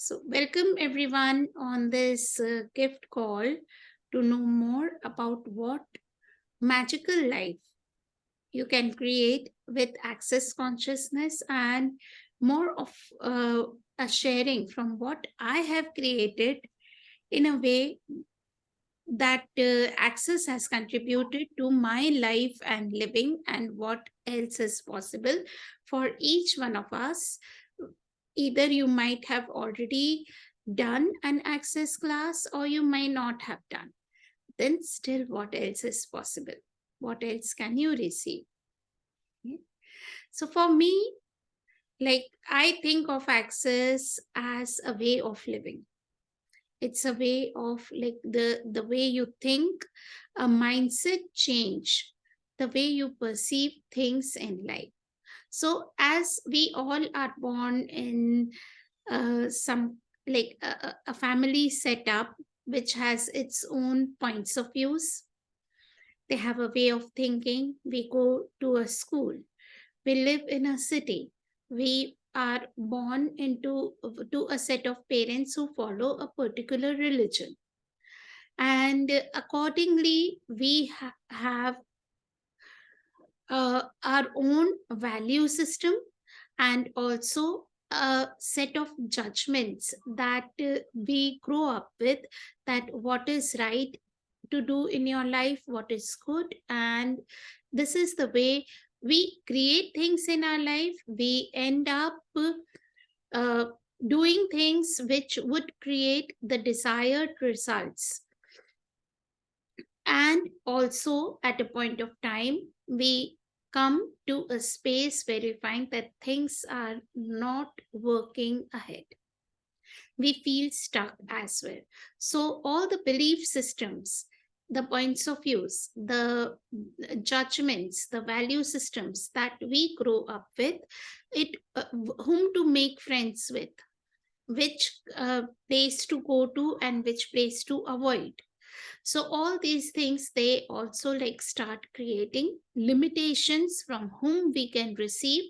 So, welcome everyone on this gift call to know more about what magical life you can create with access consciousness and more of a sharing from what I have created in a way that access has contributed to my life and living and what else is possible for each one of us. Either you might have already done an access class or you might not have done. Then still what else is possible? What else can you receive? Yeah. So for me, like, I think of access as a way of living. It's a way of, like, the way you think, a mindset change, the way you perceive things in life. So as we all are born in some, like, a family setup which has its own points of views, they have a way of thinking. We go to a school, we live in a city, we are born into to a set of parents who follow a particular religion, and accordingly we have our own value system, and also a set of judgments that we grow up with, that what is right to do in your life, what is good. And this is the way we create things in our life. We end up uh, doing things which would create the desired results. And also, at a point of time, we come to a space where we find that things are not working ahead. We feel stuck as well. So, all the belief systems, the points of views, the judgments, the value systems that we grow up with, it whom to make friends with, which place to go to, and which place to avoid. So all these things, they also, like, start creating limitations from whom we can receive,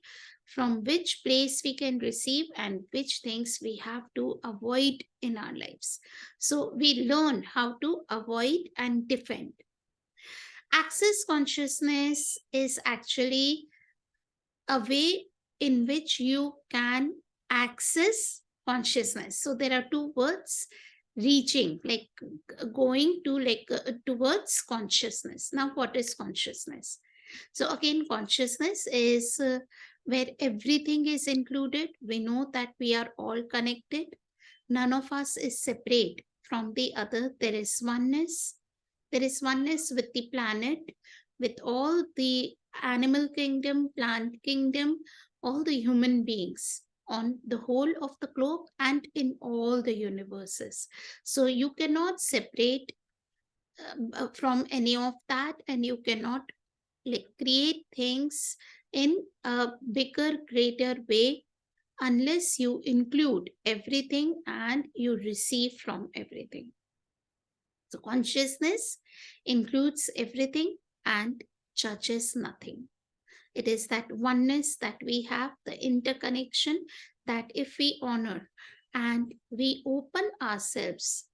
from which place we can receive, and which things we have to avoid in our lives. So we learn how to avoid and defend. Access consciousness is actually a way in which you can access consciousness. So there are two words: reaching, like going to, like, towards consciousness. Now, what is consciousness? So again, consciousness is where everything is included. We know that we are all connected. None of us is separate from the other. There is oneness. There is oneness with the planet, with all the animal kingdom, plant kingdom, all the human beings on the whole of the globe and in all the universes. So you cannot separate from any of that, and you cannot, like, create things in a bigger, greater way unless you include everything and you receive from everything. So consciousness includes everything and judges nothing. It is that oneness that we have, the interconnection, that if we honor and we open ourselves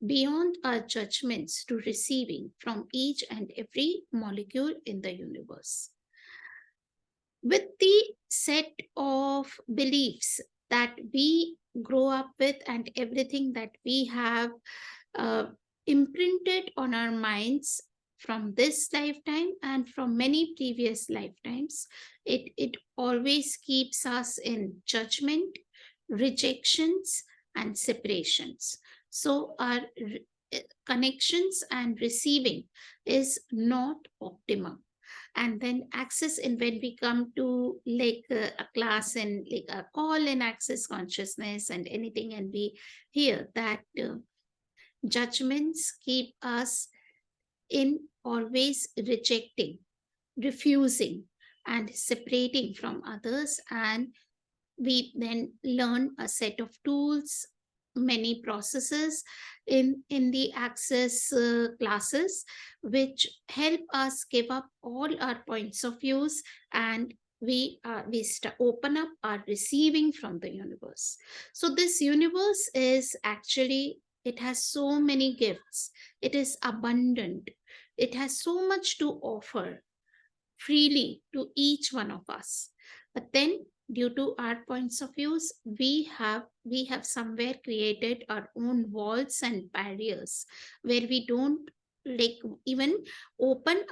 beyond our judgments to receiving from each and every molecule in the universe. With the set of beliefs that we grow up with and everything that we have uh, imprinted on our minds from this lifetime and from many previous lifetimes, it always keeps us in judgment, rejections, and separations. So our connections and receiving is not optimum. And then access, and when we come to, like, a class and, like, a call in access consciousness and anything, and we hear that judgments keep us in always rejecting, refusing, and separating from others. And we then learn a set of tools, many processes in the access classes, which help us give up all our points of views and open up our receiving from the universe. So this universe is actually, it has so many gifts, it is abundant, it has so much to offer freely to each one of us. But then, due to our points of views, we have somewhere created our own walls and barriers, where we don't like even open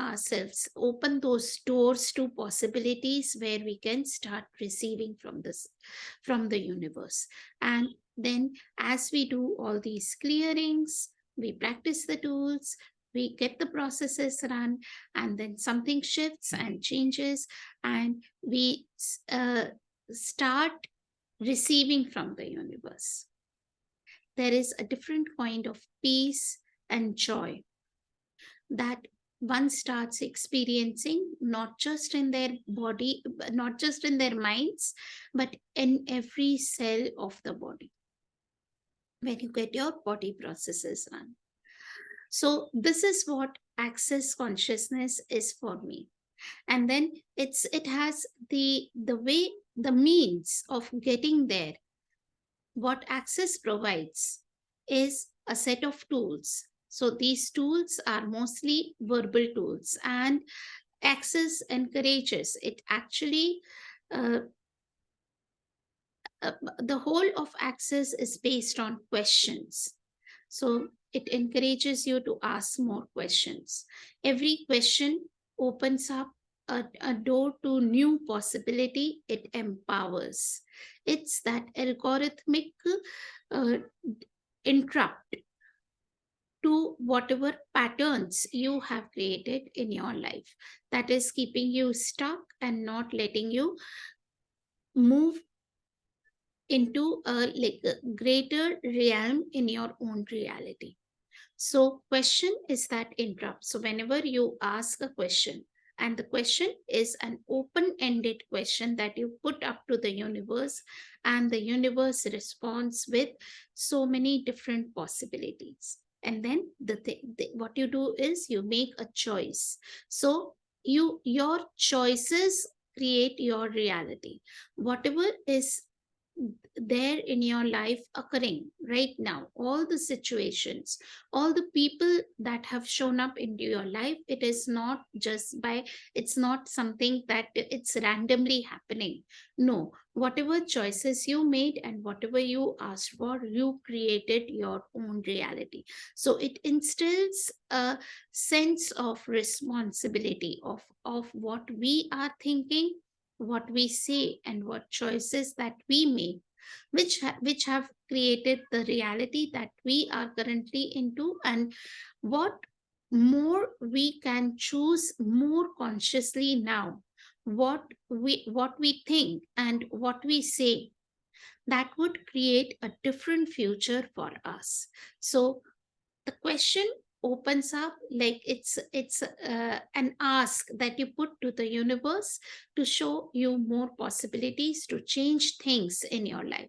those doors to possibilities where we can start receiving from this, from the universe. And then, as we do all these clearings, we practice the tools, we get the processes run, and then something shifts and changes, and we start receiving from the universe. There is a different kind of peace and joy that one starts experiencing, not just in their body, not just in their minds, but in every cell of the body when you get your body processes run. So this is what access consciousness is for me. And then it has the way, the means of getting there. What access provides is a set of tools. So these tools are mostly verbal tools, and access encourages it actually. uh, the whole of access is based on questions. So it encourages you to ask more questions. Every question opens up a door to new possibility. It empowers. It's that algorithmic uh, interrupt to whatever patterns you have created in your life, that is keeping you stuck and not letting you move into a greater realm in your own reality. So question is that interrupt. So whenever you ask a question, and the question is an open-ended question that you put up to the universe, and the universe responds with so many different possibilities. And then what you do is you make a choice. So your choices create your reality. Whatever is there in your life occurring right now, all the situations, all the people that have shown up into your life, it is not just by, it's not something that it's randomly happening. No, whatever choices you made and whatever you asked for, you created your own reality. So it instills a sense of responsibility of what we are thinking, what we say, and what choices that we make, which have created the reality that we are currently into. And what more we can choose more consciously now, what we think and what we say, that would create a different future for us. So the question opens up, like it's an ask that you put to the universe to show you more possibilities to change things in your life.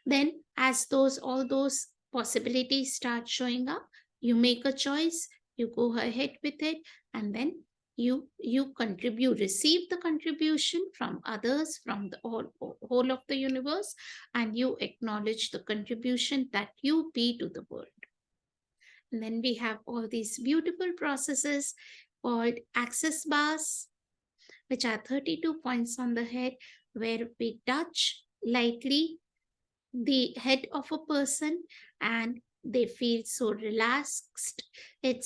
Then as those all those possibilities start showing up, you make a choice, you go ahead with it, and then you contribute, receive the contribution from others, from the whole of the universe, and you acknowledge the contribution that you be to the world. And then we have all these beautiful processes called access bars, which are 32 points on the head, where we touch lightly the head of a person and they feel so relaxed. It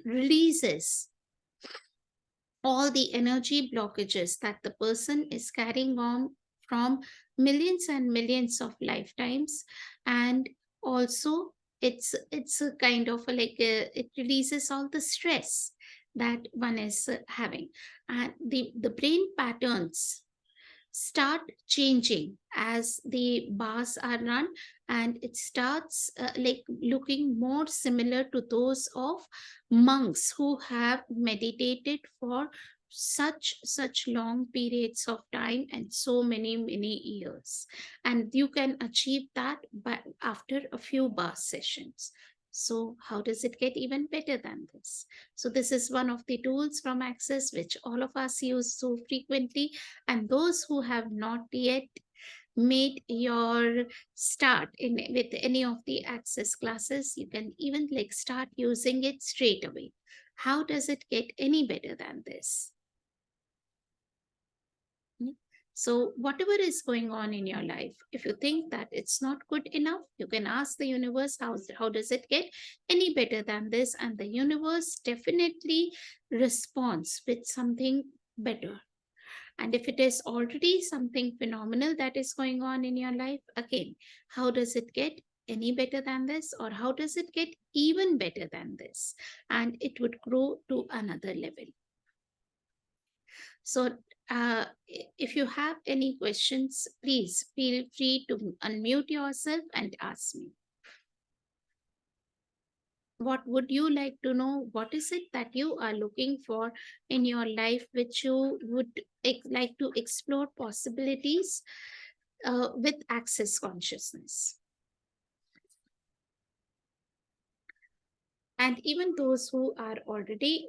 releases all the energy blockages that the person is carrying on from millions and millions of lifetimes. And also it's a kind of it releases all the stress that one is having. And the brain patterns start changing as the bars are run, and it starts looking more similar to those of monks who have meditated for such long periods of time and so many years. And you can achieve that by after a few bar sessions. So how does it get even better than this? So this is one of the tools from Access which all of us use so frequently, and those who have not yet made your start in with any of the Access classes, you can even like start using it straight away. How does it get any better than this? So, whatever is going on in your life, if you think that it's not good enough, you can ask the universe, how does it get any better than this? And the universe definitely responds with something better. And if it is already something phenomenal that is going on in your life, again, how does it get any better than this? Or how does it get even better than this? And it would grow to another level. So, if you have any questions, please feel free to unmute yourself and ask me. What would you like to know? What is it that you are looking for in your life, which you would like to explore possibilities with Access consciousness? And even those who are already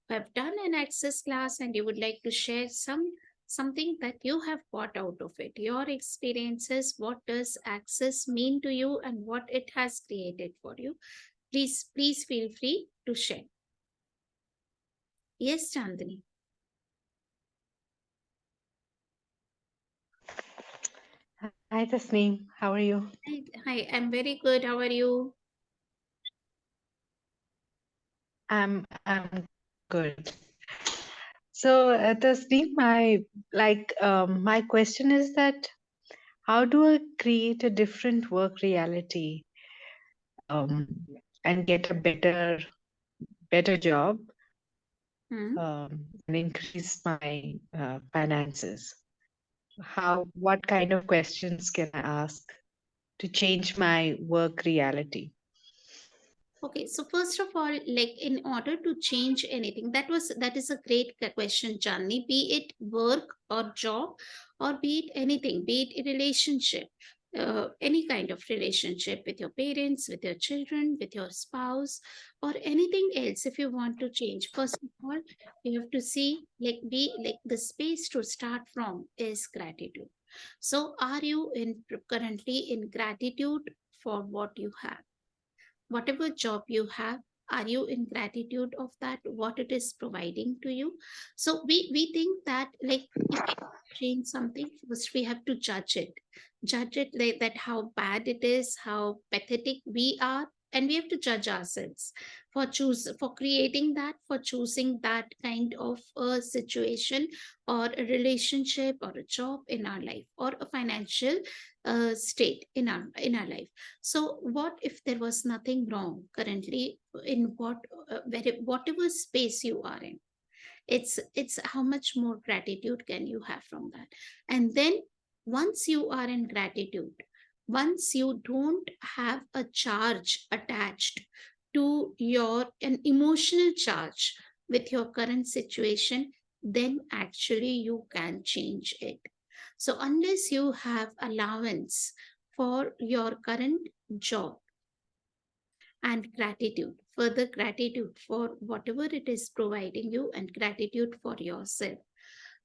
have done an Access class and you would like to share something that you have got out of it, your experiences, what does Access mean to you and what it has created for you, please feel free to share. Yes, Chandani. Hi, Tasneem. How are you? Hi, I'm very good. How are you? I'm good. So, Tasneem, my question is that how do I create a different work reality um, and get a better job Hmm. and increase my finances? What kind of questions can I ask to change my work reality? Okay, so first of all, like in order to change anything, that is a great question, Chandni. Be it work or job, or be it anything, be it a relationship, any kind of relationship with your parents, with your children, with your spouse, or anything else. If you want to change, first of all, you have to see be like the space to start from is gratitude. So, are you in currently in gratitude for what you have? Whatever job you have, are you in gratitude of that what it is providing to you? So we think that like if we change something, first we have to judge it like that, how bad it is, how pathetic we are, and we have to judge ourselves for creating that, for choosing that kind of a situation or a relationship or a job in our life or a financial state in our life. So, what if there was nothing wrong currently in whatever space you are in? It's how much more gratitude can you have from that? And then once you are in gratitude, once you don't have a charge attached to your an emotional charge with your current situation, then actually you can change it. So unless you have allowance for your current job and gratitude, further gratitude for whatever it is providing you and gratitude for yourself,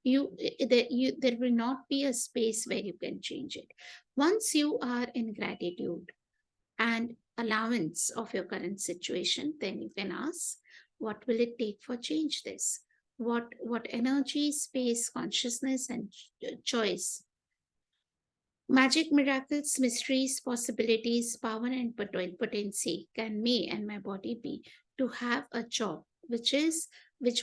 there will not be a space where you can change it. Once you are in gratitude and allowance of your current situation, then you can ask, what will it take for change this? What energy, space, consciousness, and choice, magic, miracles, mysteries, possibilities, power, and potency can me and my body be to have a job which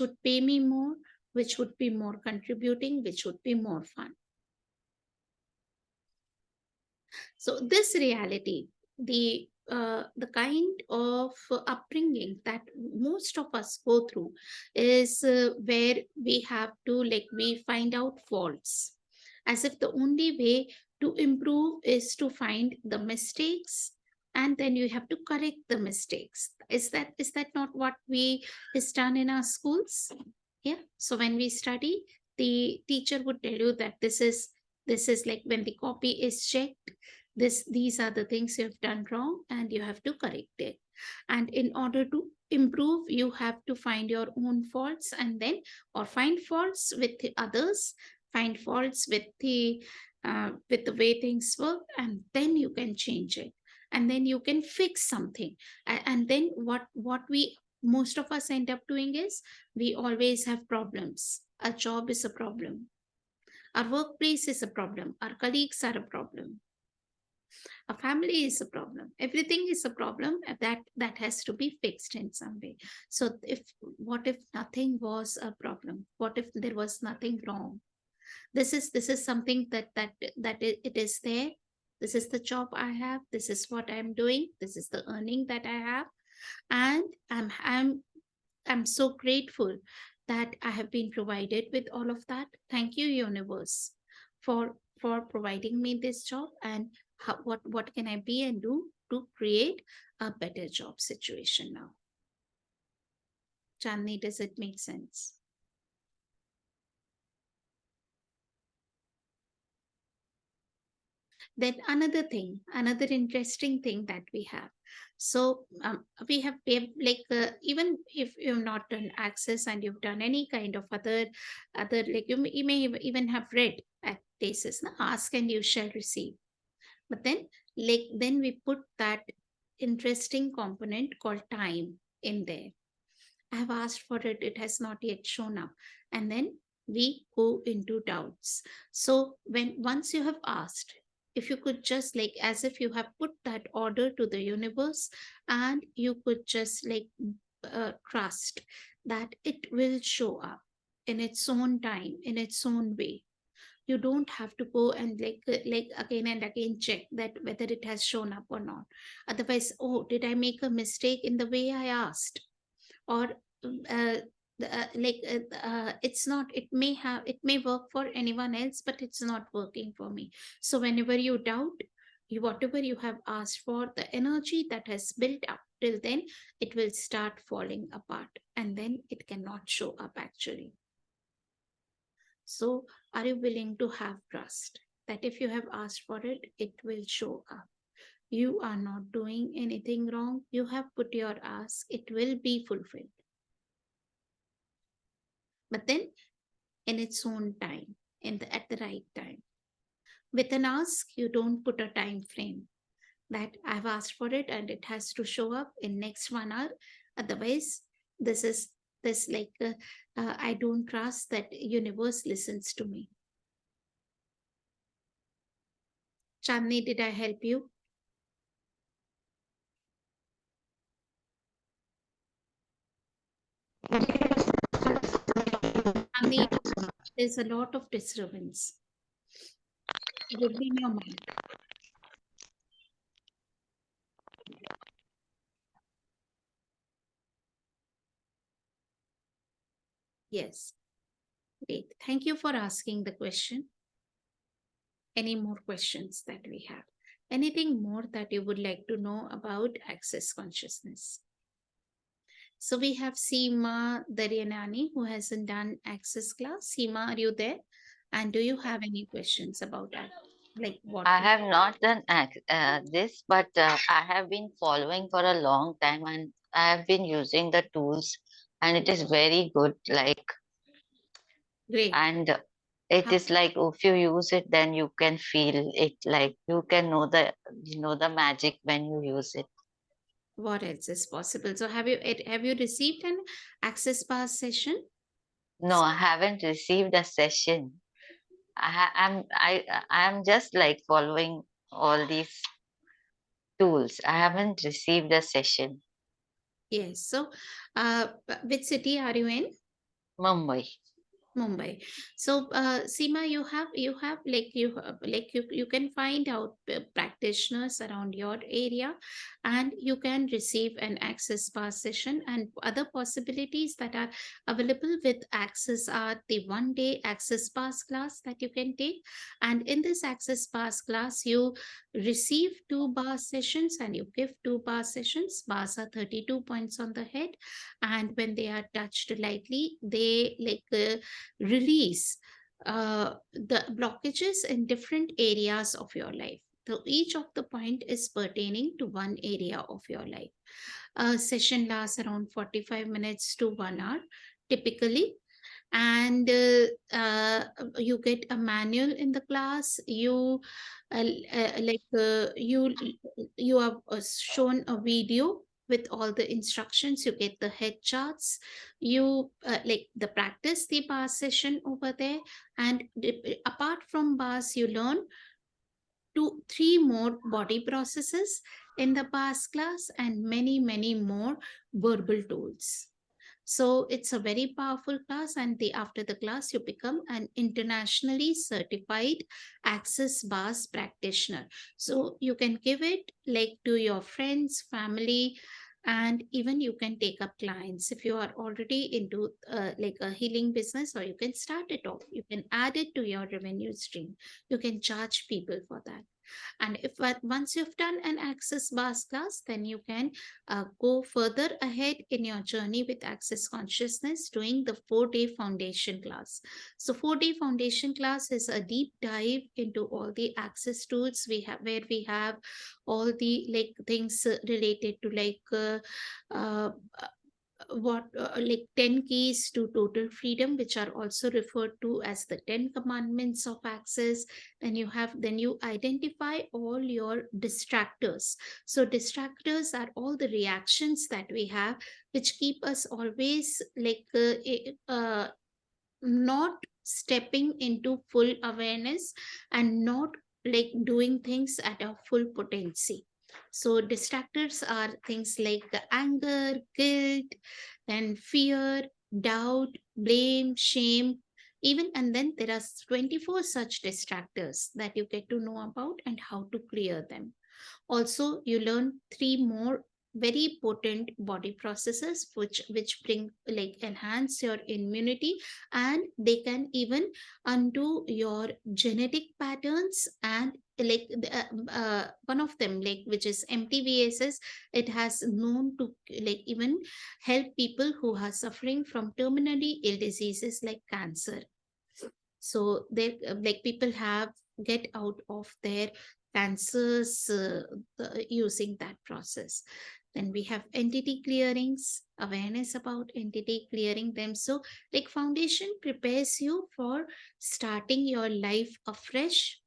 would pay me more, which would be more contributing, which would be more fun. So this reality, the kind of upbringing that most of us go through is where we have to we find out faults, as if the only way to improve is to find the mistakes and then you have to correct the mistakes. Is that not what we is done in our schools? Yeah. So when we study, the teacher would tell you that this is like when the copy is checked, these are the things you have done wrong and you have to correct it. And in order to improve, you have to find your own faults, and then, or find faults with the others, find faults with the way things work, and then you can change it, and then you can fix something. And then what we most of us end up doing is, we always have problems. Our job is a problem, our workplace is a problem, our colleagues are a problem, a family is a problem, everything is a problem, that has to be fixed in some way. So if, what if nothing was a problem, what if there was nothing wrong? This is something it is there. This is the job I have, this is what I'm doing, this is the earning that I have, and I'm so grateful that I have been provided with all of that. Thank you, universe, for providing me this job, and what can I be and do to create a better job situation now. Chandni, does it make sense? Then another interesting thing that we have. So we have like, even if you've not done access and you've done any kind of other, like, you may even have read at places, na, ask and you shall receive. But then, like, then we put that interesting component called time in there. I have asked for it, it has not yet shown up. And then we go into doubts. So when once you have asked, if you could just, like, as if you have put that order to the universe, and you could just, like, trust that it will show up in its own time, in its own way. You don't have to go and, like again and again check that whether it has shown up or not. Otherwise, oh, did I make a mistake in the way I asked? Or uh, it's not, it may work for anyone else, but it's not working for me. So whenever you doubt, you, whatever you have asked for, the energy that has built up till then, it will start falling apart, and then it cannot show up actually. So are you willing to have trust that if you have asked for it, it will show up? You are not doing anything wrong, you have put your ask, it will be fulfilled, but then in its own time, at the right time. With an ask, you don't put a time frame that I've asked for it and it has to show up in next 1 hour. Otherwise, this is this like I don't trust that universe listens to me. Chandni, did I help you? Chandni, there's a lot of disturbance. Give me your mic. Yes. Great. Thank you for asking the question. Any more questions that we have? Anything more that you would like to know about access consciousness? So we have Seema Daryanani, who hasn't done access class. Seema, are you there? And do you have any questions about that? Like what? I have not done this, but I have been following for a long time and I have been using the tools and it is very good. Great. And it is like if you use it, then you can feel it, like you can know the magic when you use it. What else is possible? So have you received an access pass session? No, I haven't received a session. I'm just like following all these tools. I haven't received a session. Yes. So which city are you in? Mumbai. Mumbai. So, Seema, you can find out practitioners around your area, and you can receive an access pass session. And other possibilities that are available with access are the 1 day access pass class that you can take. And in this access pass class, you receive 2 bar sessions and you give 2 bar sessions. Bars are 32 points on the head, and when they are touched lightly, they release the blockages in different areas of your life. So each of the point is pertaining to one area of your life. A session lasts around 45 minutes to 1 hour typically, and you get a manual in the class. You you are shown a video with all the instructions. You get the head charts. You like the practice the bar session over there, and apart from bars you learn 3 more body processes in the past class, and many more verbal tools. So it's a very powerful class, and after the class, you become an internationally certified Access Bars practitioner. So you can give it like to your friends, family, and even you can take up clients if you are already into like a healing business, or you can start it off. You can add it to your revenue stream. You can charge people for that. And if once you've done an Access Bars class, then you can go further ahead in your journey with Access Consciousness, doing the 4-day foundation class. So 4-day foundation class is a deep dive into all the access tools we have, where we have all the like things related to like uh, what like 10 keys to total freedom, which are also referred to as the 10 commandments of access. Then you identify all your distractors. So distractors are all the reactions that we have, which keep us always like not stepping into full awareness, and not like doing things at a full potency. So distractors are things like the anger, guilt, then fear, doubt, blame, shame, even. And then there are 24 such distractors that you get to know about and how to clear them. Also, you learn 3 more very potent body processes, which bring like enhance your immunity, and they can even undo your genetic patterns. And like one of them, like which is MTVSS, it has known to like even help people who are suffering from terminally ill diseases like cancer. So they like people have get out of their cancers using that process. Then we have entity clearings, awareness about entity clearing them. So like foundation prepares you for starting your life afresh.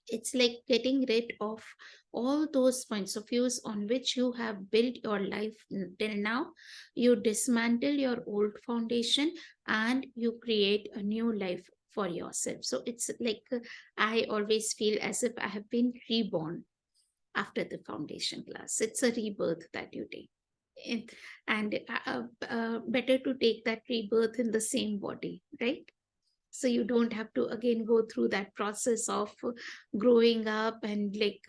It's like getting rid of all those points of views on which you have built your life till now. You dismantle your old foundation, and you create a new life for yourself. So it's like I always feel as if I have been reborn after the foundation class. It's a rebirth that you take. And better to take that rebirth in the same body, right? So you don't have to again go through that process of growing up and like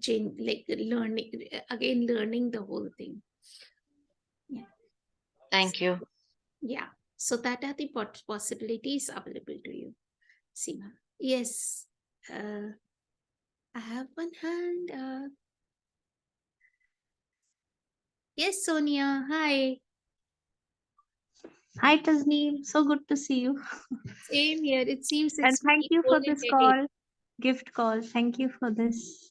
change, like learning again, learning the whole thing. Yeah. Thank you. Yeah. So that are the possibilities available to you, Seema. Yes. I have one hand. Yes, Sonia. Hi. Hi, Tasneem. So good to see you. Same here. It seems And it's thank you for this already. call, gift call. Thank you for this.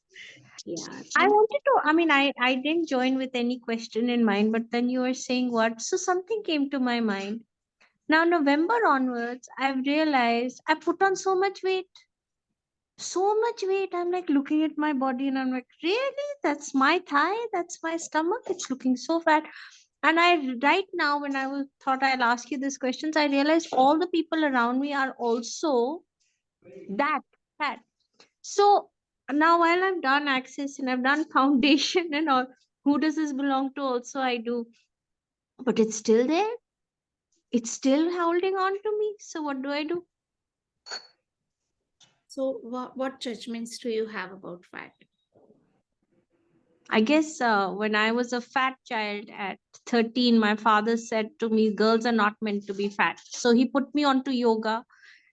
Yeah. I Thank wanted to, I mean, I didn't join with any question in mind, but then you were saying what? So something came to my mind. Now, November onwards, I've realized I put on so much weight. So much weight. I'm like looking at my body and I'm like, really? That's my thigh? That's my stomach? It's looking so fat. And right now, when thought I'll ask you these questions, I realized all the people around me are also that fat. So now, while I've done Access and I've done Foundation and all, who does this belong to? Also, I do, but it's still there. It's still holding on to me. So what do I do? So what judgments do you have about fat? I guess when I was a fat child at 13, my father said to me, girls are not meant to be fat. So he put me onto yoga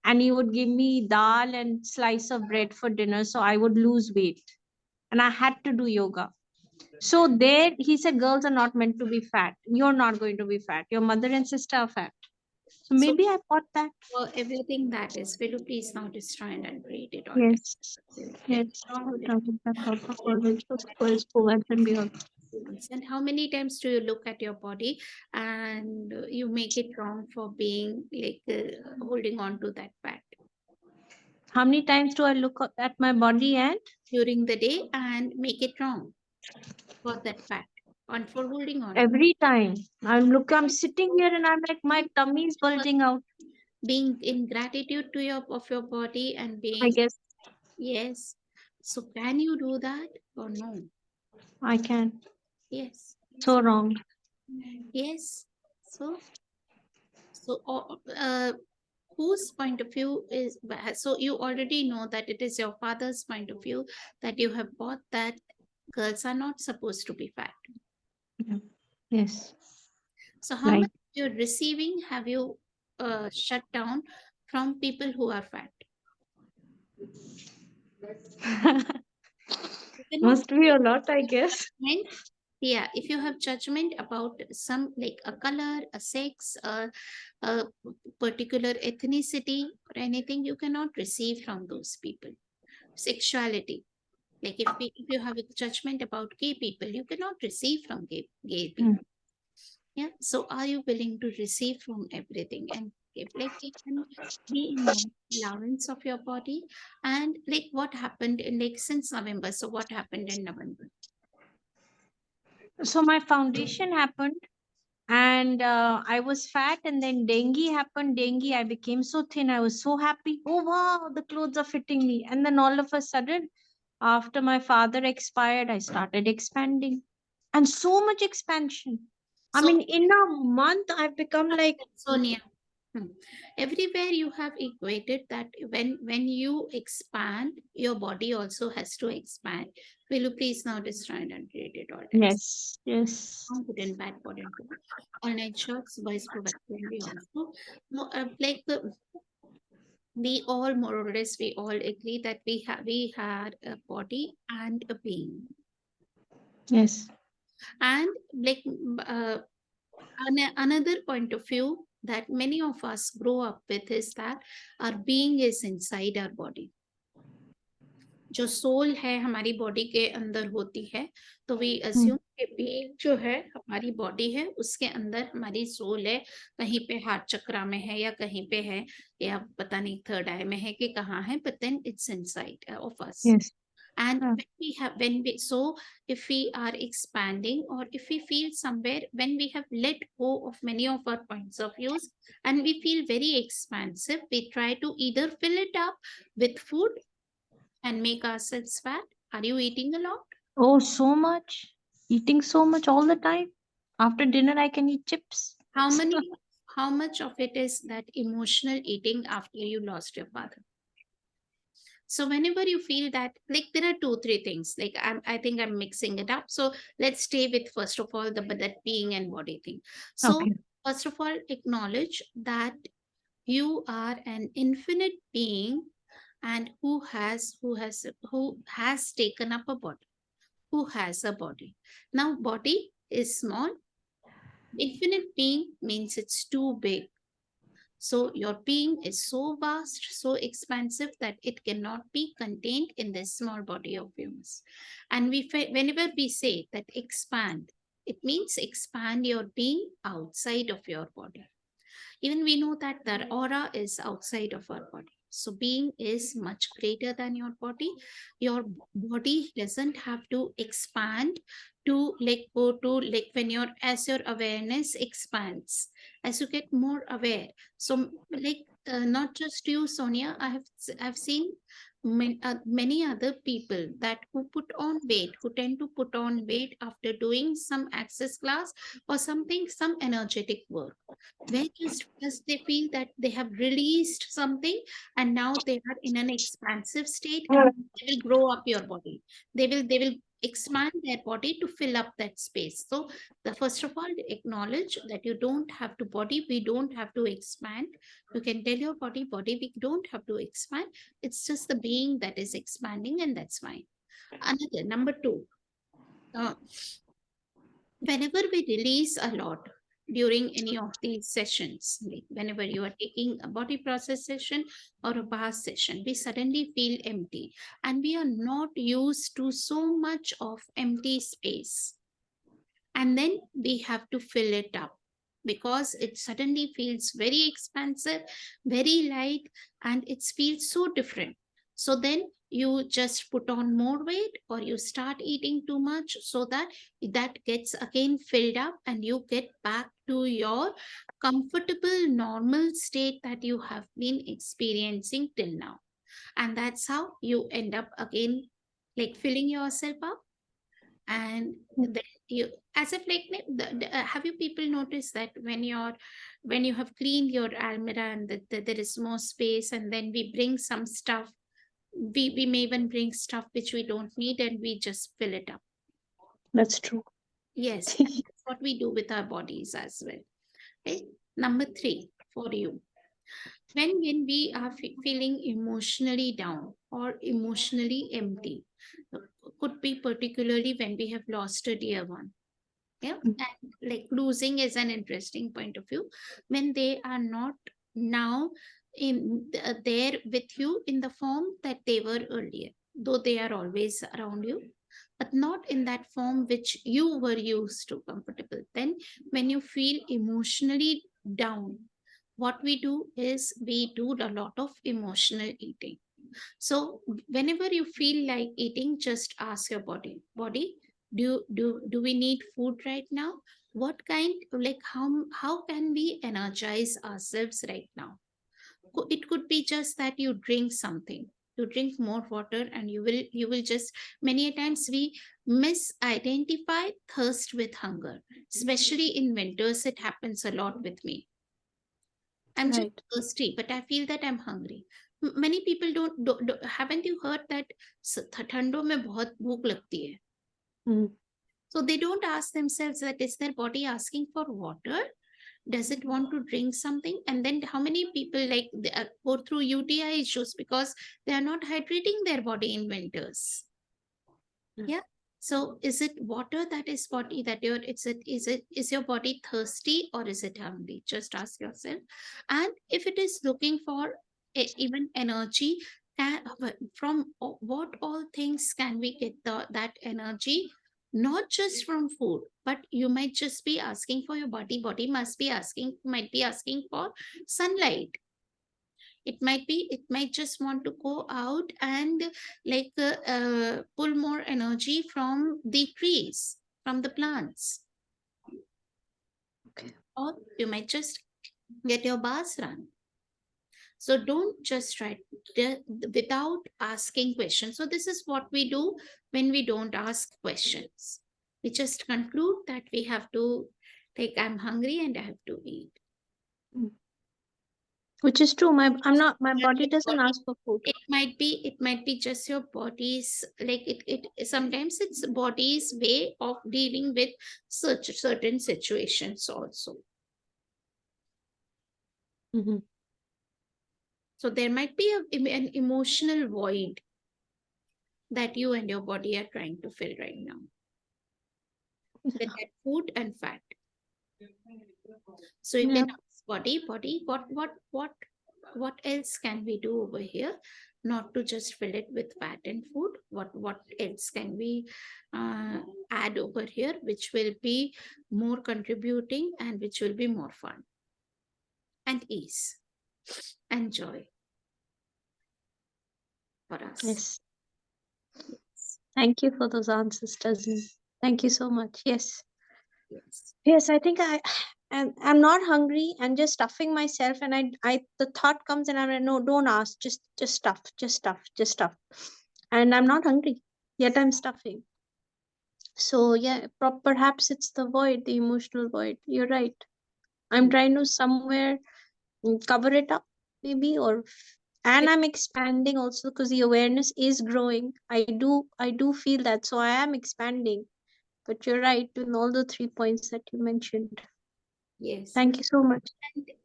and he would give me dal and slice of bread for dinner. So I would lose weight and I had to do yoga. So there he said, girls are not meant to be fat. You're not going to be fat. Your mother and sister are fat. So maybe I bought that. for everything that is, will you please now destroy and uncreate it all? Yes. Yes. And how many times do you look at your body and you make it wrong for being like holding on to that fat How many times do I look at my body and during the day and make it wrong for that fat and for holding on? every time I'm sitting here and I'm like, my tummy is bulging out. Being in gratitude to your body and I being, guess yes. So can you do that or no? I can. Yes. So wrong. Yes. So whose point of view is, so you already know that it is your father's point of view that you have bought that girls are not supposed to be fat. Yes. So how Right. much you're receiving have you shut down from people who are fat? You cannot Must be a lot, I guess. judgment. Yeah, if you have judgment about some like a color, a sex, a particular ethnicity or anything, you cannot receive from those people. Sexuality, like if you have a judgment about gay people, you cannot receive from gay people. Yeah, so are you willing to receive from everything and give, like you can be in allowance of your body? And like what happened in like since November, so what happened in November? So my foundation happened and I was fat, and then dengue happened. Dengue, I became so thin. I was so happy. Oh wow, the clothes are fitting me. And then all of a sudden, after my father expired, I started expanding, and so much expansion. I So mean, in a month, I've become like, Sonia, everywhere you have equated that when you expand, your body also has to expand. Will you please now destroy and uncreate it all times? yes, yes, Good and bad body. Online shocks, voice provocatively also. No, we all more or less we all agree that we had a body and a being, yes, and like another point of view that many of us grow up with is that our being is inside our body. जो soul है हमारी body के अंदर होती है, तो we assume कि being जो है हमारी बॉडी है उसके अंदर हमारी सोल है, कहीं पे हार्ट चक्रा में है या कहीं पे है या पता नहीं थर्ड आई में है कि कहाँ है, but then it's inside of us. yes. And Yeah. when we so if we are expanding or if we feel somewhere when we have let go of many of our points of views and we feel very expansive, we try to either fill it up with food and make ourselves fat. Are you eating a lot? Oh, so much. Eating so much all the time. After dinner, I can eat chips. How many? How much of it is that emotional eating after you lost your father? So whenever you feel that, like there are two, three things. Like I think I'm mixing it up. So let's stay with first of all the that being and body thing. So Okay. first of all, acknowledge that you are an infinite being and who has taken up a body, who has a body. Now body is small. Infinite being means it's too big. So your being is so vast, so expansive that it cannot be contained in this small body of yours. And whenever we say that expand, it means expand your being outside of your body. Even we know that the aura is outside of our body. So being is much greater than your body. Your body doesn't have to expand to like go to like when your as your awareness expands, as you get more aware. So like not just you, Sonia, I've seen many other people that who put on weight, who tend to put on weight after doing some access class or something, some energetic work where just because they feel that they have released something and now they are in an expansive state and they will grow up your body, they will expand their body to fill up that space. So the first of all acknowledge that you don't have to body, we don't have to expand. You can tell your body we don't have to expand, it's just the being that is expanding and that's fine. Another number two, uh, whenever we release a lot, during any of these sessions, like whenever you are taking a body process session or a bath session, we suddenly feel empty, and we are not used to so much of empty space, and then we have to fill it up because it suddenly feels very expansive, very light, and it feels so different. So then you just put on more weight, or you start eating too much, so that that gets again filled up, and you get back to your comfortable normal state that you have been experiencing till now. And that's how you end up again, like filling yourself up. And then you, as if like have you people noticed that when you have cleaned your almirah, and there is more space, and then we bring some stuff, we may even bring stuff which we don't need, and we just fill it up. That's true. Yes, and that's what we do with our bodies as well. Right? Number 3 for you, when we are feeling emotionally down or emotionally empty, could be particularly when we have lost a dear one. Yeah, and like losing is an interesting point of view, when they are not now in there with you in the form that they were earlier, though they are always around you, but not in that form which you were used to comfortable. Then when you feel emotionally down, what we do is we do a lot of emotional eating. So whenever you feel like eating, just ask your body, do we need food right now? What kind, like how can we energize ourselves right now? It could be just that you drink something, you drink more water, and you will just, many a times we misidentify thirst with hunger, especially in winters. It happens a lot with me. I'm just Right. thirsty, but I feel that I'm hungry. Many people don't, haven't you heard that ठंडों में बहुत भूख लगती है? Mm. So they don't ask themselves that is their body asking for water? Does it want to drink something? And then how many people like go through UTI issues because they are not hydrating their body in winters? Yeah. So is it water that is body that you're, is your body thirsty or is it hungry? Just ask yourself. And if it is looking for even energy, from what all things can we get that energy? Not just from food, but you might just be asking for your body must be asking, might be asking for sunlight. It might just want to go out and like pull more energy from the trees, from the plants. Okay. Or you might just get your bars run. So don't just try without asking questions. So this is what we do when we don't ask questions. We just conclude that we have to, like, I'm hungry and I have to eat. Which is true. My Your body doesn't body, ask for food. it might be just your body's, like it sometimes it's body's way of dealing with such certain situations also. Mm-hmm. So there might be an emotional void that you and your body are trying to fill right now, with that food and fat. So you Yeah. can ask body, what else can we do over here? Not to just fill it with fat and food. What else can we add over here, which will be more contributing and which will be more fun and ease and joy for us? Yes. Thank you for those answers, Tasneem. Thank you so much. Yes. Yes. Yes, I think I'm not hungry and just stuffing myself, and the thought comes and I'm like, no, don't ask, just stuff, just stuff, and I'm not hungry yet I'm stuffing. So yeah, perhaps it's the void, the emotional void. You're right. I'm trying to somewhere cover it up, maybe, and I'm expanding also because the awareness is growing. I do feel that, so I am expanding. But you're right in all the 3 points that you mentioned. Yes. Thank you so much.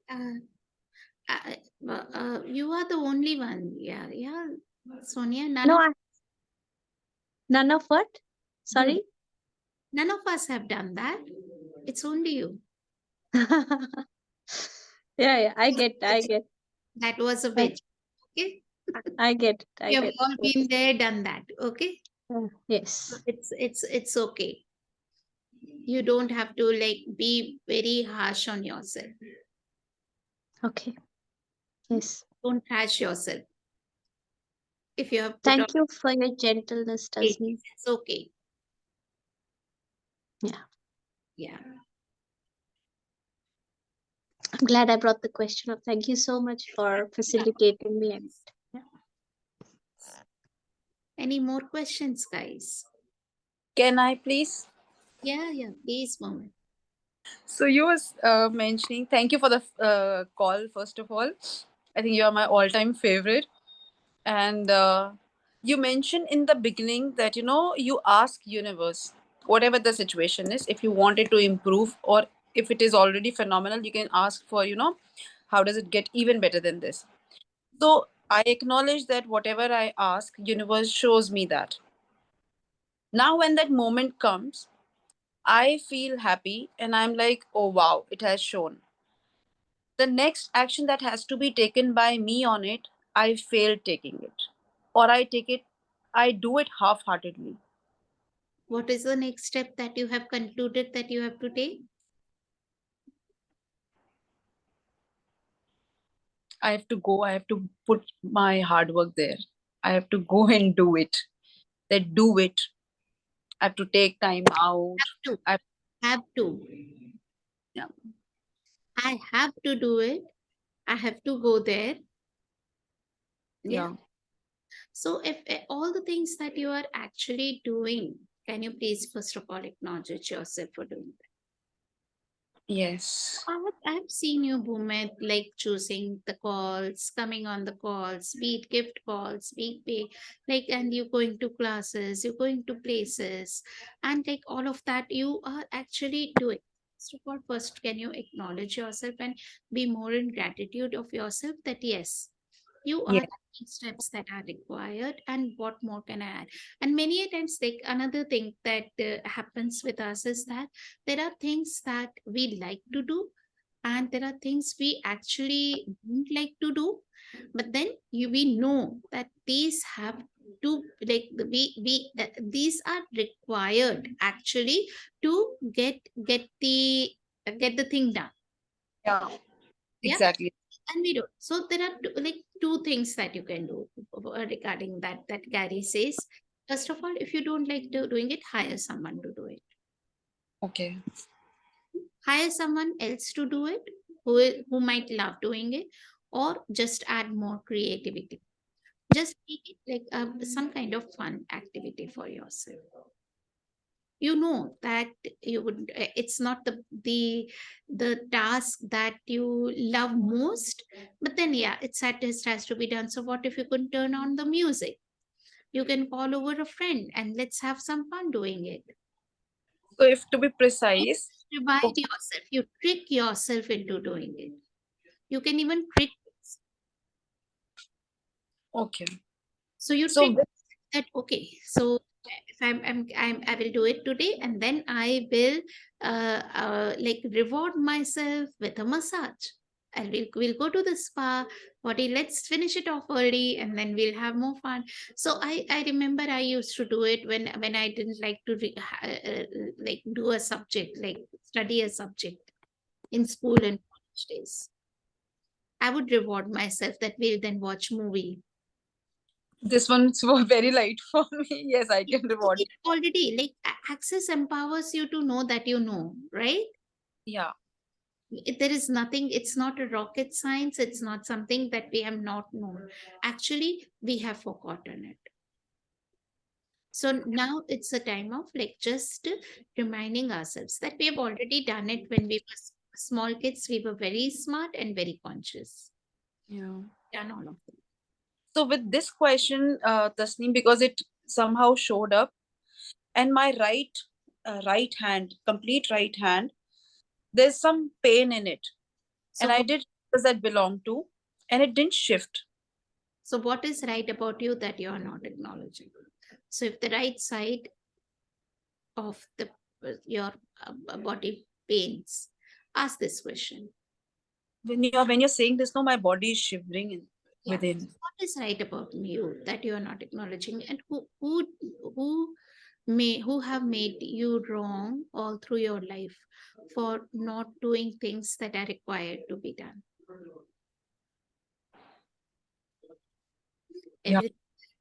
And you are the only one. Yeah, yeah. Sonia, No, none of what? good. Sorry. None of us have done that. It's only you. Yeah, I get. That was a I, veg. Okay. I get it. I We have get all it. been there, done that. Okay. So Yes. it's okay. You don't have to like be very harsh on yourself. Okay. Yes. Don't trash yourself. If you have put on Thank you for your gentleness, weight, Tasneem. it's okay. Yeah. Yeah. I'm glad I brought the question up. Thank you so much for facilitating me. Yeah. Any more questions, guys? Can I please? Yeah, please, Moment. So you was mentioning. Thank you for the call. First of all, I think you are my all-time favorite. And you mentioned in the beginning that you ask universe whatever the situation is, if you want it to improve or if it is already phenomenal, you can ask for how does it get even better than this. So I acknowledge that whatever I ask, universe shows me that. Now when that moment comes, I feel happy and I'm like, oh wow, it has shown. The next action that has to be taken by me on it, I failed taking it. Or I do it half heartedly. What is the next step that you have concluded that you have to take? I have to put my hard work there. I have to go and do it. Then do it. I have to take time out. To I have to. Yeah. I have to do it. I have to go there. Yeah. Yeah. So if all the things that you are actually doing, can you please first of all acknowledge yourself for doing that? Yes. I've seen you, Bhumet, like choosing the calls, coming on the calls, be it gift calls, be it pay, like, and you going to classes, you're going to places, and like all of that, you are actually doing. First of all, first, can you acknowledge yourself and be more in gratitude of yourself that yes, you are Yeah. taking steps that are required, and what more can I add? And many a times, like another thing that happens with us is that there are things that we like to do and there are things we actually don't like to do, but then we know that these have to like these are required actually to get the thing done. Yeah. Yeah. Exactly. And we don't. So there are two things that you can do regarding that Gary says. First of all, if you don't like doing it, hire someone to do it. Okay. Hire someone else to do it who might love doing it, or just add more creativity. Just make it like some kind of fun activity for yourself. You know that you would it's not the task that you love most, but then yeah, it has to be done. So what if you could turn on the music? You can call over a friend and let's have some fun doing it. So if to be You precise, divide okay. yourself, you trick yourself into doing it. You can even trick. Okay. So you So trick that okay. So if I will do it today, and then I will like reward myself with a massage. And we'll go to the spa. Body, let's finish it off early, and then we'll have more fun. So I remember I used to do it when I didn't like to like do a subject, like study a subject in school and college days. I would reward myself that we'll then watch movie. this one's very light for me. Yes, I can So reward. it already like access empowers you to know that you know, right? Yeah. There is nothing, it's not a rocket science, it's not something that we have not known. Actually, we have forgotten it. So now it's a time of like just reminding ourselves that we have already done it when we were small kids. We were very smart and very conscious. Yeah. Done all of them. So with this question, Tasneem, because it somehow showed up, and my right hand, complete right hand, there's some pain in it, and So I did does that belong to, and it didn't shift. so what is right about you that you are not acknowledging? So if the right side of the your body pains Ask this question. When you're saying this, no, my body is shivering Yeah. within. What is right about you that you are not acknowledging, and who who have made you wrong all through your life for not doing things that are required to be done? Yeah. Everything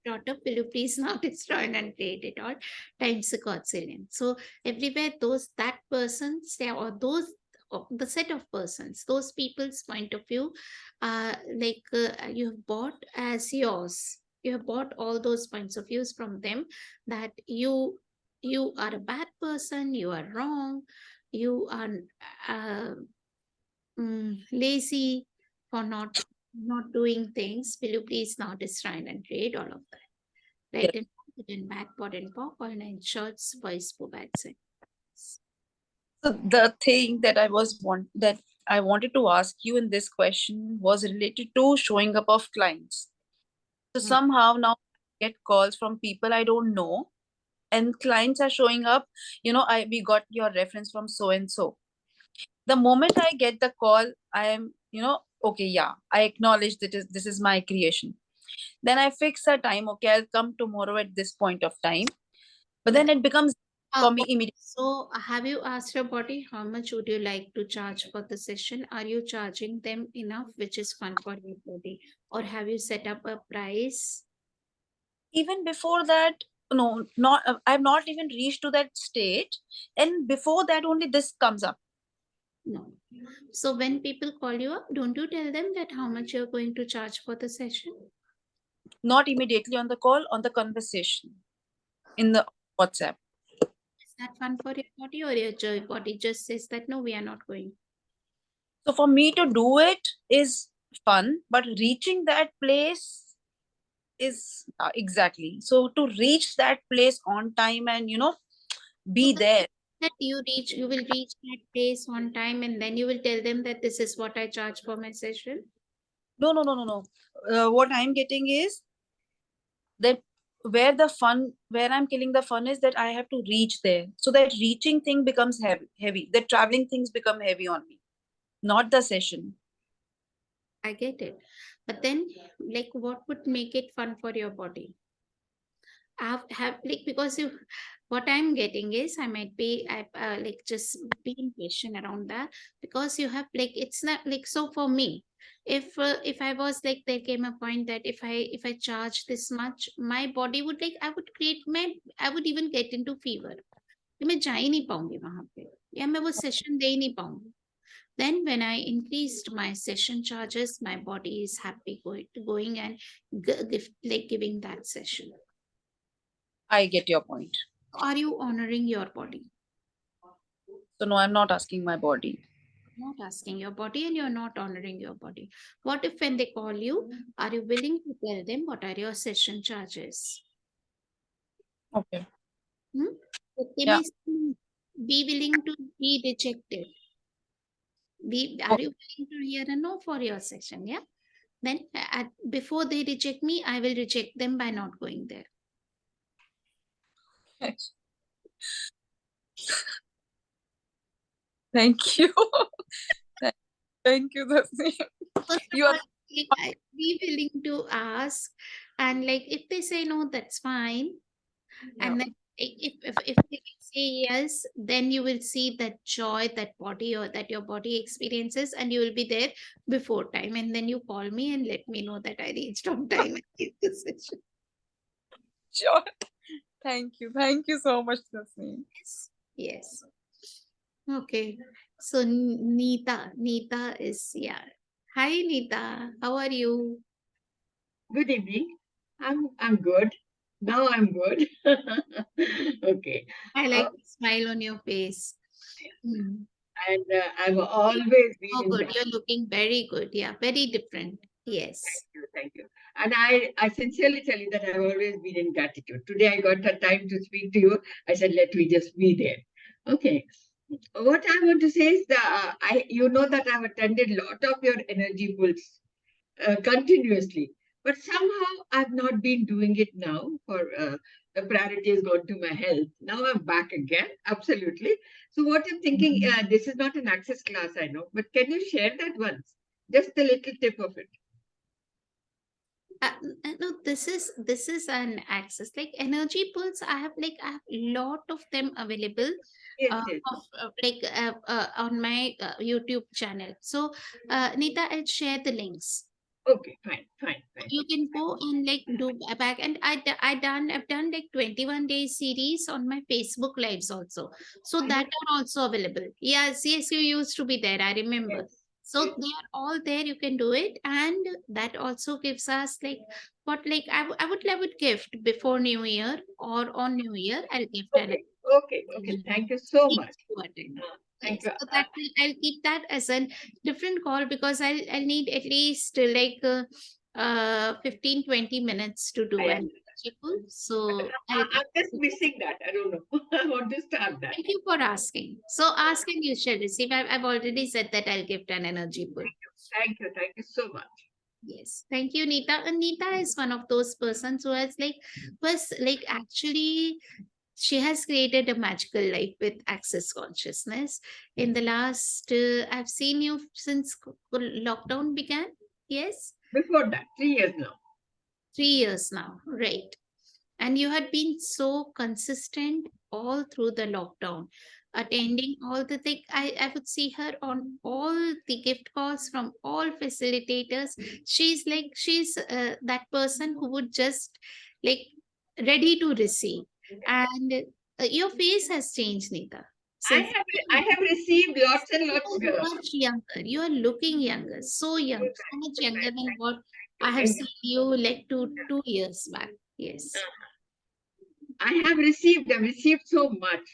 brought up, will you please now destroy and create it all times a godzillion. So everywhere that person's or those the set of persons, those people's point of view, you have bought as yours. You have bought all those points of views from them, that you are a bad person, you are wrong, you are uh, lazy for not doing things. Will you please now destroy and create all of that? Yes. Right, and put in back pot and popcorn and shorts voice for bad sense. So the thing that I wanted to ask you in this question was related to showing up of clients. So Hmm. somehow now I get calls from people I don't know, and clients are showing up. We got your reference from so and so. The moment I get the call, I am, okay, yeah, I acknowledge that this is my creation. Then I fix a time. Okay, I'll come tomorrow at this point of time. But But then it becomes for me immediate. so have you asked your body how much would you like to charge for the session? Are you charging them enough, which is fun for your body, or have you set up a price? Even before that, no, not I've not even reached to that state. And before that, only this comes up. No. So when people call you up, don't you tell them that how much you're going to charge for the session? Not immediately on the call, on the conversation in the WhatsApp. Is that fun for your body, or your body just says that no, we are not going? So for me to do it is fun, but reaching that place is exactly. So to reach that place on time and So be there. that you will reach that place on time, and then you will tell them that this is what I charge for my session. No, no, no, no, no. What I'm getting is that where I'm killing the fun is that I have to reach there. So that reaching thing becomes heavy. The traveling things become heavy on me, not the session. I get it. But then, like, what would make it fun for your body? Have like, because you, what I'm getting is I might be like just being patient around that, because you have like, it's not like, so for me, if I was like, there came a point that if I charge this much, my body would like, I would even get into fever कि मैं जा ही नहीं पाऊंगी वहां पे, या मैं वो सेशन दे ही नहीं पाऊंगी. Then when I increased my session charges, my body is happy going and like giving that session. I get your point. Are you honoring your body? So no, I'm not asking my body. Not asking your body, and you're not honoring your body. What if when they call you, are you willing to tell them what are your session charges? Okay. But they Yeah. may be willing to be rejected. Are Okay. you willing to hear a no for your session? Yeah. Then before they reject me, I will reject them by not going there. Thank you. Thank you, Tasneem. First of You are all, be willing to ask, and like if they say no, that's fine. And then if they say yes, then you will see that joy that body or that your body experiences, and you will be there before time. And then you call me and let me know that I reached on time and did the session. sure. Thank you. Thank you so much, Tasneem. Yes. Yes. Okay. So Neeta is, yeah. Hi Neeta, how are you? Good evening. I'm good. Now I'm good. Okay. I like the smile on your face. Hmm. And I've You always been look so in good. that. You're looking very good. Yeah, very different. Yes. Thank you. Thank you. And I sincerely tell you that I've always been in gratitude. Today I got the time to speak to you. I said, let me just be there. Okay. What I want to say is that you know that I've attended a lot of your energy pulls continuously. But somehow I've not been doing it now. For the priority has gone to my health. Now I'm back again. Absolutely. So what I'm thinking, this is not an access class, I know, but can you share that once? Just a little tip of it. No, this is an access like energy pulse. I have lot of them available, Yes, yes. on my YouTube channel. So, Nita, I'll share the links. Okay, fine, fine, fine. You can go and like do back, and I've done like 21 day series on my Facebook lives also. So that are also available. Yes, you used to be there. I remember. Yes, So yes. they are all there. You can do it, and that also gives us like what like I would gift before New Year or on New Year. I'll gift an Okay, okay, okay. Thank you so much. to attend. Thank Yes, you. so I'll keep that as a different call because I'll need at least 15-20 minutes to do I an understand. article. So I'm just missing that. I don't know. I want to start that. thank you for asking. So ask and you shall receive. I've already said that I'll give an energy pull. Thank you so much. Yes, thank you, Nita. And Nita is one of those persons who has was like actually she has created a magical life with access consciousness. In the last, I've seen you since lockdown began. Yes, Before that, 3 years now. 3 years now, right? And you had been so consistent all through the lockdown, attending all the thing. I would see her on all the gift calls from all facilitators. She's that person who would just like ready to receive. And your face has changed, Nita. I Since have I have received lots and lots. so much younger. You are looking younger, so young, so much younger than what I have Thank you. seen you like 2 years back. Yes. I have received so much.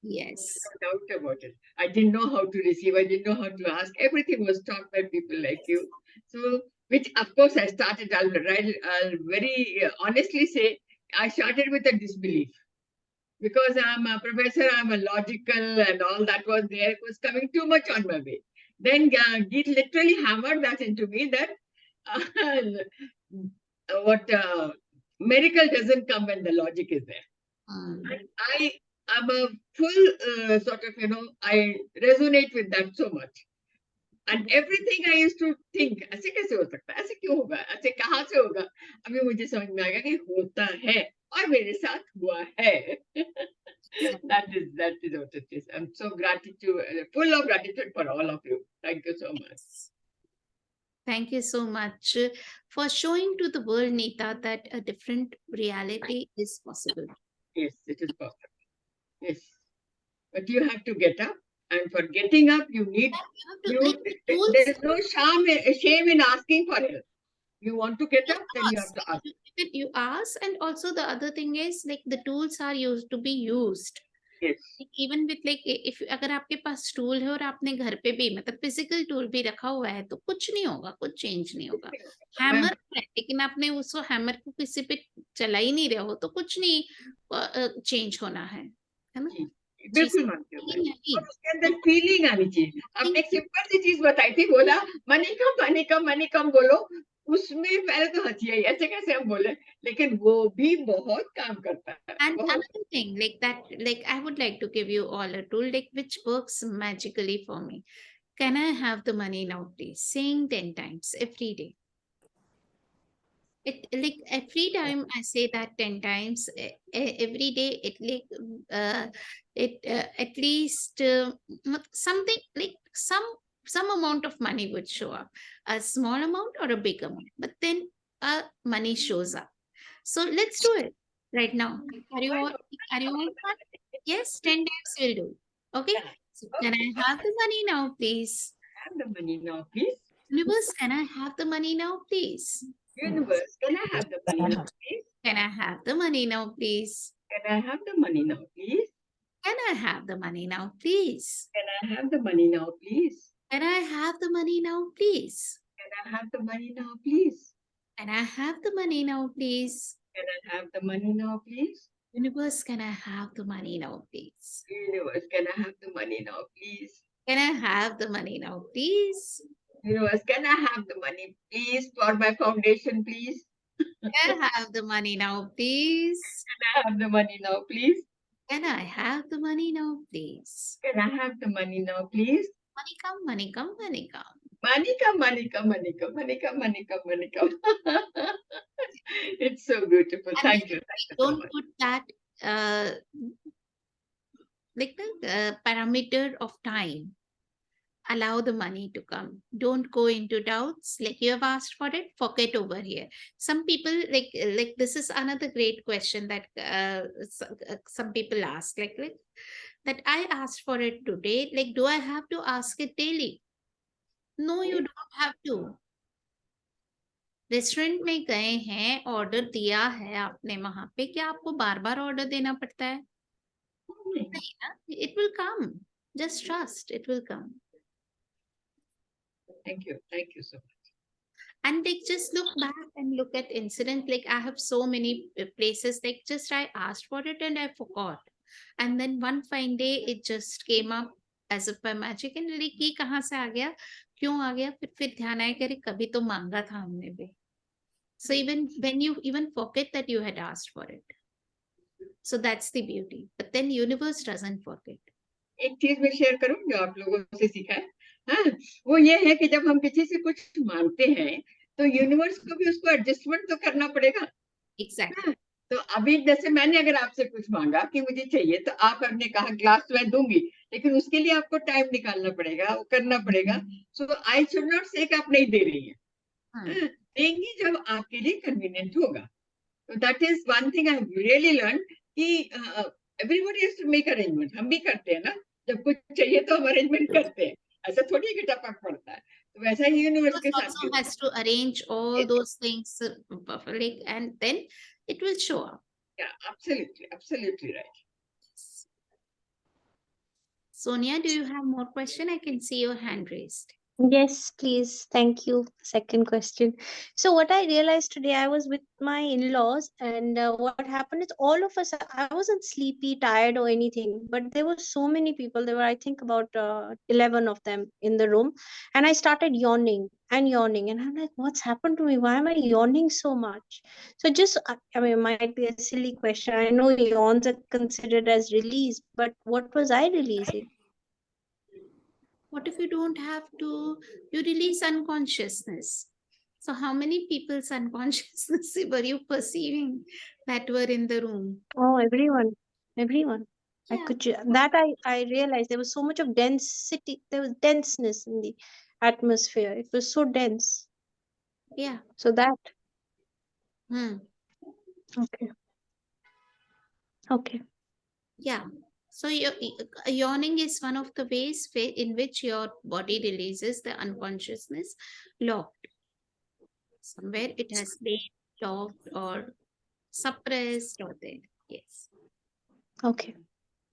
Yes. No doubt about it. I didn't know how to receive. I didn't know how to ask. Everything was taught by people like you. So, which of course I started. I'll very honestly say I started with a disbelief because I'm a professor. I'm a logical and all that was there. It was coming too much on my way. Then Geet literally hammered that into me that what miracle doesn't come when the logic is there. Um, I am a full sort of, I resonate with that so much. And everything I used to think, ऐसे कैसे हो सकता है, ऐसे क्यों होगा, ऐसे कहाँ से होगा, अभी मुझे समझ में आ गया कि होता है और मेरे साथ हुआ है. That is what it is. I'm so full of gratitude for all of you. Thank you so much. Thank you so much for showing to the world, Nita, that a different reality is possible. Yes, it is possible. Yes, but you have to get up, and for getting up, you need You have to, like, the tools there is no shame in asking for help. You want to get up, then you have to ask. that you ask, and also the other thing is like the tools are used to be used. Yes. Even with like if अगर आपके पास tool है और आपने घर पे भी मतलब physical tool भी रखा हुआ है तो कुछ नहीं होगा, कुछ चेंज नहीं होगा. हैमर है लेकिन आपने उसको हैमर को किसी पे चला ही नहीं रहे हो तो कुछ नहीं चेंज होना है ना. बिल्कुल मानती हूँ मैं. नहीं. और उसके अंदर फीलिंग आनी चाहिए. आपने एक सिंपल सी चीज बताई थी, बोला मनी कम बोलो, उसमें पहले तो हंसी आई, ऐसे कैसे हम बोले, लेकिन वो भी बहुत काम करता है. And another thing like that, like I would like to give you all a tool like which works magically for me. Can I have the money now, please? Saying 10 times every day. It like every time I say that 10 times every day, it like at least something like some amount of money would show up, a small amount or a big amount, but then money shows up. So let's do it right now. Are you all fun? Yes, 10 times we'll do. Okay. So can I have the money now, please? Have the money now, please. Universe, can I have the money now, please? Universe, can I have the money now, please? Can I have the money now, please? Can I have the money now, please? Can I have the money now, please? Can I have the money now, please? Can I have the money now, please? Can I have the money now, please? Can I have the money now, please? Can I have the money now, please? Universe, can I have the money now, please? Universe, can I have the money now, please? Can I have the money now, please? Universe, can I have the money, please, for my foundation, please? Can I have the money now, please? I have the money now, please? Can I have the money now, please? Can I have the money now, please? Money come, money come, money come. Money come, money come, money come, money come, money come, money come. It's so beautiful. And Thank then you. Thank you so don't much. put that like the parameter of time. Allow the money to come. Don't go into doubts. Like you have asked for it, forget over here. Some people like this is another great question that some people ask like that I asked for it today. Like, do I have to ask it daily? No, you don't have to. Restaurant में गए हैं, order दिया है आपने वहां पे, क्या आपको बार बार ऑर्डर देना पड़ता है? नहीं ना, it will come. Just trust, it will come. Thank you. Thank you so much. And like just look back and look at incident. Like I have so many places, like just I asked for it and I forgot, and then one fine day it just came up as if by magic, and like ये कहाँ से आ गया, क्यों आ गया, फिर ध्यान आया कि अरे कभी तो मांगा था हमने भी. So even when you even forget that you had asked for it, so that's the beauty. But then universe doesn't forget. एक चीज मैं शेयर करूं जो आप लोगों से सीखा है. हाँ, वो ये है कि जब हम किसी से कुछ मांगते हैं तो यूनिवर्स को भी उसको एडजस्टमेंट तो करना पड़ेगा. Exactly. हाँ, तो अभी जैसे मैंने अगर आपसे कुछ मांगा कि मुझे चाहिए, तो आपने कहा ग्लास मैं दूंगी, लेकिन उसके लिए आपको टाइम निकालना पड़ेगा, वो करना पड़ेगा. सो आई शुड नॉट से कि आप नहीं दे रही हैं. हाँ, देंगी जब आपके लिए कन्वीनियंट होगा. So that is one thing I have really learned कि everybody has to make arrangement. हम भी करते हैं ना, जब कुछ चाहिए तो हम अरेंजमेंट करते हैं. ऐसा थोड़ी कि टपक पड़ता है. तो वैसा ही यूनिवर्स Universe के साथ also भी has to arrange all those things like, and then it will show up. Yeah, absolutely, absolutely right. Sonia, do you have more question? I can see your hand raised. Yes, please. Thank you. Second question. So, what I realized today, I was with my in-laws, and what happened is all of us. I wasn't sleepy, tired, or anything, but there were so many people. There were, I think, about 11 of them in the room, and I started yawning and yawning, and I'm like, "What's happened to me? Why am I yawning so much?" So, just I mean, it might be a silly question. I know yawns are considered as release, but what was I releasing? What if you don't have to? You release unconsciousness. So how many people's unconsciousness were you perceiving that were in the room? Oh, everyone. I Yeah. could that I realized there was so much of density. There was denseness in the atmosphere. It was so dense. Yeah. So that Hmm. okay, okay, Yeah. So yawning is one of the ways in which your body releases the unconsciousness locked. Somewhere it has been locked or suppressed or there. Yes. okay.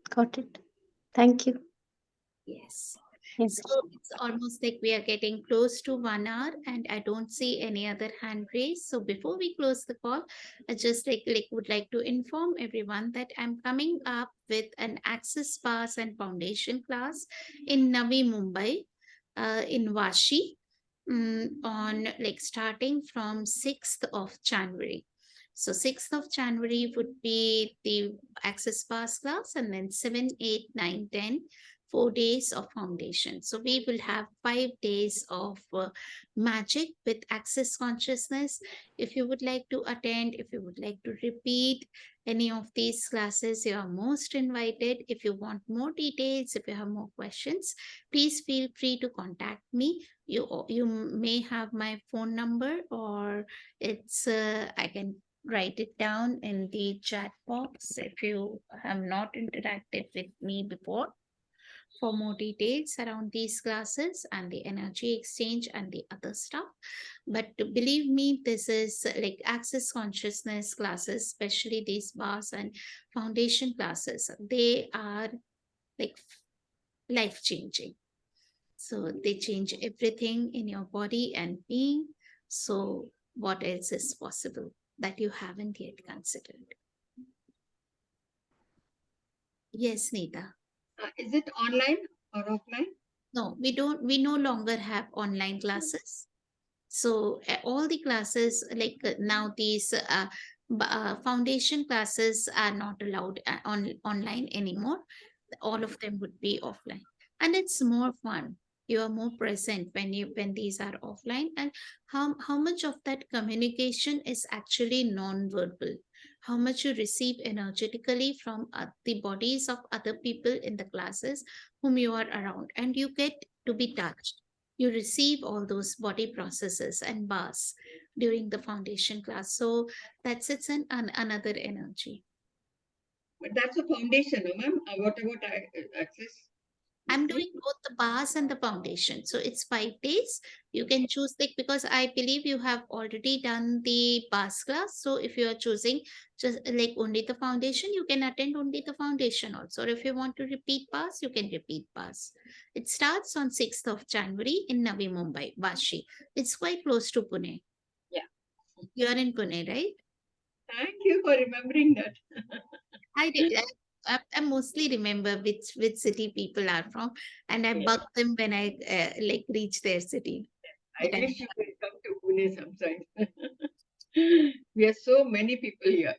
Got it. Thank you. Yes. Yes. So it's almost like we are getting close to 1 hour, and I don't see any other hand raised. So before we close the call, I just would like to inform everyone that I'm coming up with an Access Pass and Foundation class in Navi Mumbai, in Vashi, on like starting from 6th of January. So 6th of January would be the Access Pass class, and then 7, 8, 9, 10. 4 days of foundation. So we will have 5 days of magic with access consciousness. If you would like to attend, if you would like to repeat any of these classes, you are most invited. If you want more details, if you have more questions, please feel free to contact me. You may have my phone number, or it's I can write it down in the chat box if you have not interacted with me before. For more details around these classes and the energy exchange and the other stuff. But believe me, this is like access consciousness classes, especially these bars and foundation classes. They are like life changing. So they change everything in your body and being. So what else is possible that you haven't yet considered? Yes, Nita. Is it online or offline? No, we don't. We no longer have online classes. So all the classes, like now these foundation classes are not allowed online anymore. All of them would be offline, and it's more fun. You are more present when these are offline. And how much of that communication is actually non-verbal, how much you receive energetically from the bodies of other people in the classes whom you are around, and you get to be touched. You receive all those body processes and bars during the foundation class. So that's another energy. But that's a foundation, no, ma'am. What about access? I'm doing both the bars and the foundation. So it's 5 days. You can choose, like, because I believe you have already done the bars class. So if you are choosing just like only the foundation, you can attend only the foundation also. Or if you want to repeat bars, you can repeat bars. It starts on 6th of January in Navi Mumbai, Vashi. It's quite close to Pune. Yeah. You are in Pune, right? Thank you for remembering that. I did. I mostly remember which city people are from, and I Yeah. bug them when I like reach their city. I That wish you could come to Pune sometime. We are so many people here,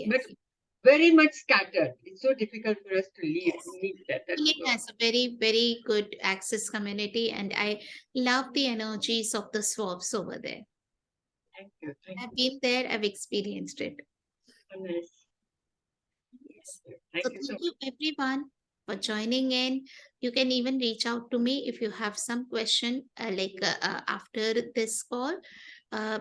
but yes, very much scattered. It's so difficult for us to yes. leave that. That's Pune the problem. has a very good access community, and I love the energies of the swabs over there. Thank you. Thank I've you. been there. I've experienced it. So nice. Yes. Thank So you so thank much. you everyone for joining in. You can even reach out to me if you have some question after this call.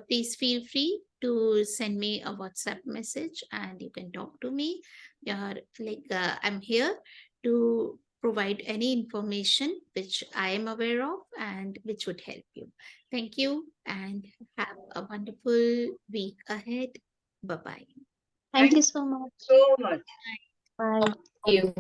Please feel free to send me a WhatsApp message and you can talk to me. I'm here to provide any information which I am aware of and which would help you. Thank you and have a wonderful week ahead. Bye bye. Thank Thank you you so much. so much. Bye. You.